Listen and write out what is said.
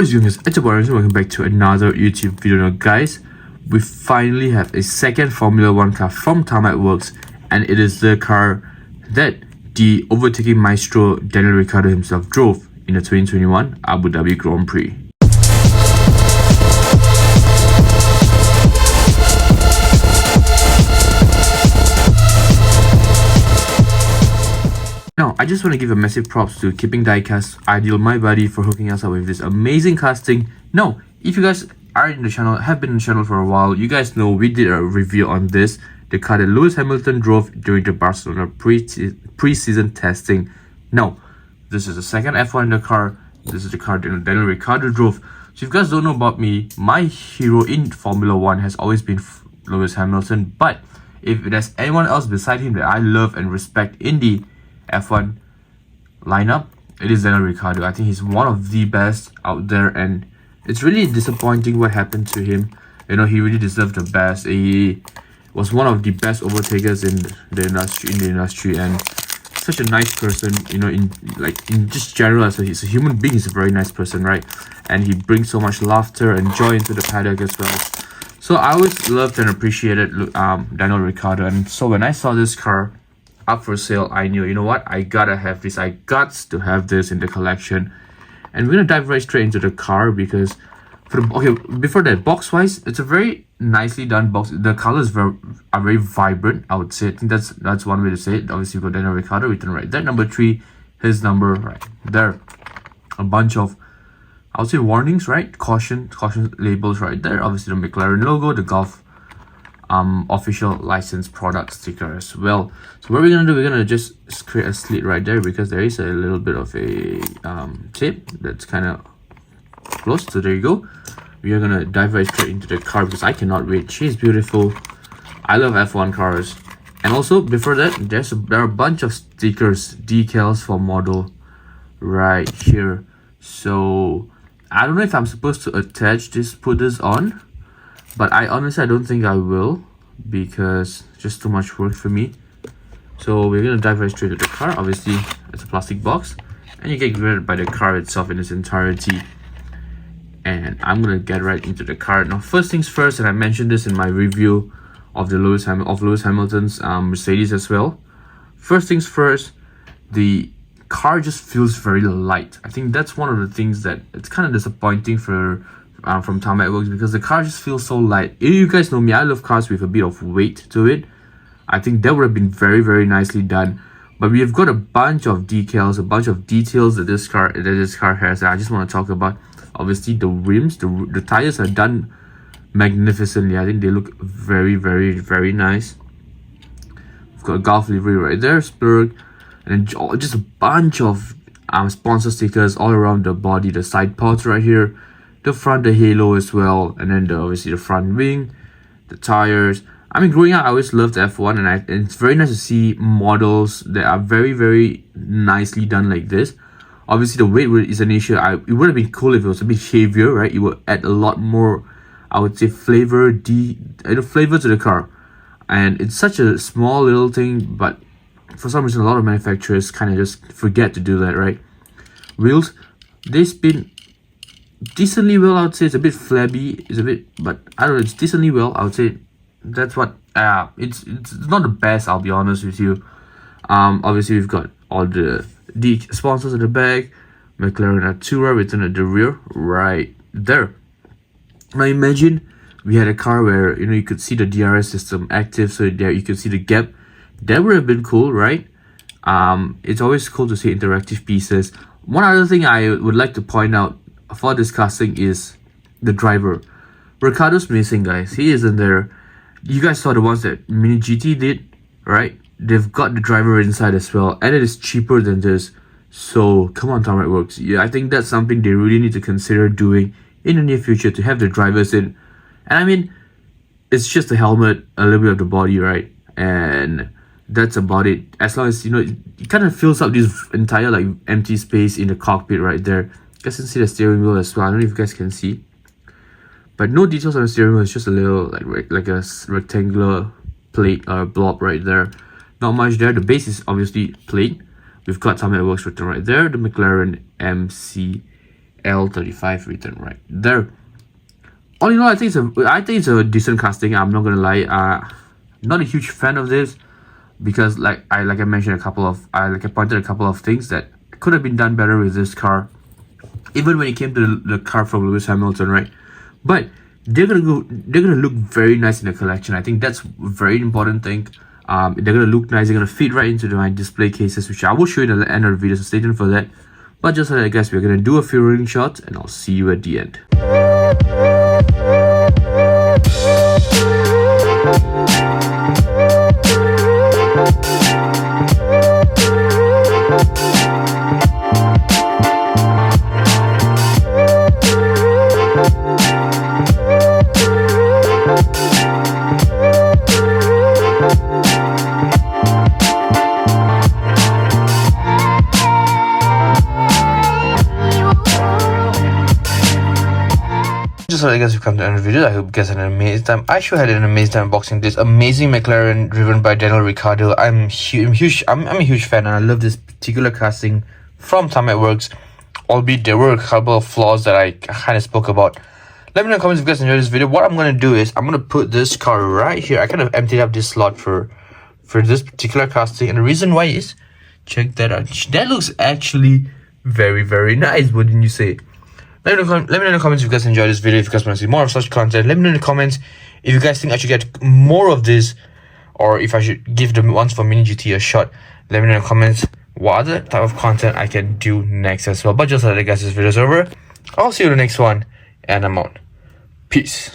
What's going on, guys? It's your boy RdnRacing. Welcome back to another YouTube video. Now guys, we finally have a second Formula 1 car from Tarmac Works, and it is the car that the overtaking maestro Daniel Ricciardo himself drove in the 2021 Abu Dhabi Grand Prix. Now, I just want to give a massive props to Keeping Diecast, Aidil, my buddy, for hooking us up with this amazing casting. Now, if you guys are in the channel, have been in the channel for a while, you guys know we did a review on this, the car that Lewis Hamilton drove during the Barcelona pre-season testing. Now, this is the second F1 in the car. This is the car that Daniel Ricciardo drove. So if you guys don't know about me, my hero in Formula 1 has always been Lewis Hamilton. But if there's anyone else beside him that I love and respect in the F1 lineup, it is Daniel Ricciardo. I think he's one of the best out there, and it's really disappointing what happened to him. You know, he really deserved the best. He was one of the best overtakers in the industry, and such a nice person. You know, in just general, as he's a human being, he's a very nice person, right? And he brings so much laughter and joy into the paddock as well. So I always loved and appreciated Daniel Ricciardo, and so when I saw this car up for sale, I knew, you know what, I gotta have this. I got to have this in the collection. And we're gonna dive right straight into the car, because before that, box wise, it's a very nicely done box. The colors are very vibrant, I would say. I think that's one way to say it. Obviously, we've got Daniel Ricciardo written right there. Number 3, his number right there. A bunch of, I would say, warnings, right? Caution labels right there. Obviously, the McLaren logo, the Golf official license product sticker as well. So what we're gonna do, we're gonna just create a slit right there, because there is a little bit of a tape that's kind of close. So there you go. We are gonna dive right straight into the car, because I cannot wait. She's beautiful. I love F1 cars. And also before that, there are a bunch of stickers, decals for model right here. So I don't know if I'm supposed to attach this, put this on, but I honestly don't think I will, because it's just too much work for me. So we're gonna dive right straight to the car. Obviously, it's a plastic box, and you get greeted by the car itself in its entirety. And I'm gonna get right into the car. Now, first things first, and I mentioned this in my review of Lewis Hamilton's Mercedes as well. First things first, the car just feels very light. I think that's one of the things that it's kind of disappointing for from Tarmac Works, because the car just feels so light. You guys know me, I love cars with a bit of weight to it. I think that would have been very, very nicely done. But we have got a bunch of decals, a bunch of details that this car has, that I just want to talk about. Obviously, the rims, the tires are done magnificently. I think they look very, very, very nice. We've got a Golf livery right there, Spurg, and then just a bunch of sponsor stickers all around the body, the side pods right here, the front, the halo as well, and then obviously the front wing, the tires. I mean, growing up, I always loved F1, and it's very nice to see models that are very, very nicely done like this. Obviously, the weight is an issue. It would have been cool if it was a bit heavier, right? It would add a lot more, I would say, flavor to the car. And it's such a small little thing, but for some reason, a lot of manufacturers kind of just forget to do that, right? Wheels, they spin decently well. I would say it's a bit flabby, but I don't know, it's decently well, I would say. That's what it's not the best, I'll be honest with you. Obviously, we've got all the sponsors at the back, McLaren Artura written at the rear right there. Now imagine we had a car where, you know, you could see the DRS system active, so there you could see the gap. That would have been cool, right? It's always cool to see interactive pieces. One other thing I would like to point out for this casting is the driver. Ricciardo's missing, guys. He isn't there. You guys saw the ones that Mini GT did, right? They've got the driver inside as well, and it is cheaper than this. So come on, Tarmac Works. Yeah, I think that's something they really need to consider doing in the near future, to have the drivers in. And I mean, it's just a helmet, a little bit of the body, right? And that's about it. As long as, you know, it kind of fills up this entire like empty space in the cockpit right there. You guys can see the steering wheel as well. I don't know if you guys can see, but no details on the steering wheel. It's just a little like a rectangular plate or blob right there. Not much there. The base is obviously plate. We've got Tarmac Works written right there. The McLaren MC L35 written right there. All in all, I think it's a decent casting. I'm not gonna lie. Not a huge fan of this because like I mentioned I pointed a couple of things that could have been done better with this car. Even when it came to the car from Lewis Hamilton, right? But they're gonna look very nice in the collection. I think that's a very important thing. They're gonna look nice. They're gonna fit right into my display cases, which I will show you in the end of the video. So stay tuned for that. But just like that, guys, we're gonna do a few rolling shots, and I'll see you at the end. So I guess we've come to the end of the video. I hope you guys had an amazing time. I sure had an amazing time unboxing this amazing McLaren driven by Daniel Ricciardo. I'm a huge fan, and I love this particular casting from Tarmac Works. Albeit there were a couple of flaws that I kind of spoke about. Let me know in the comments if you guys enjoyed this video. What I'm gonna do is I'm gonna put this car right here. I kind of emptied up this slot for this particular casting, and the reason why is, check that out. That looks actually very, very nice. Wouldn't you say? Let me know in the comments if you guys enjoyed this video. If you guys want to see more of such content, let me know in the comments if you guys think I should get more of this, or if I should give the ones for Mini GT a shot. Let me know in the comments what other type of content I can do next as well. But just like that, guys, this video is over. I'll see you in the next one, and I'm out. Peace.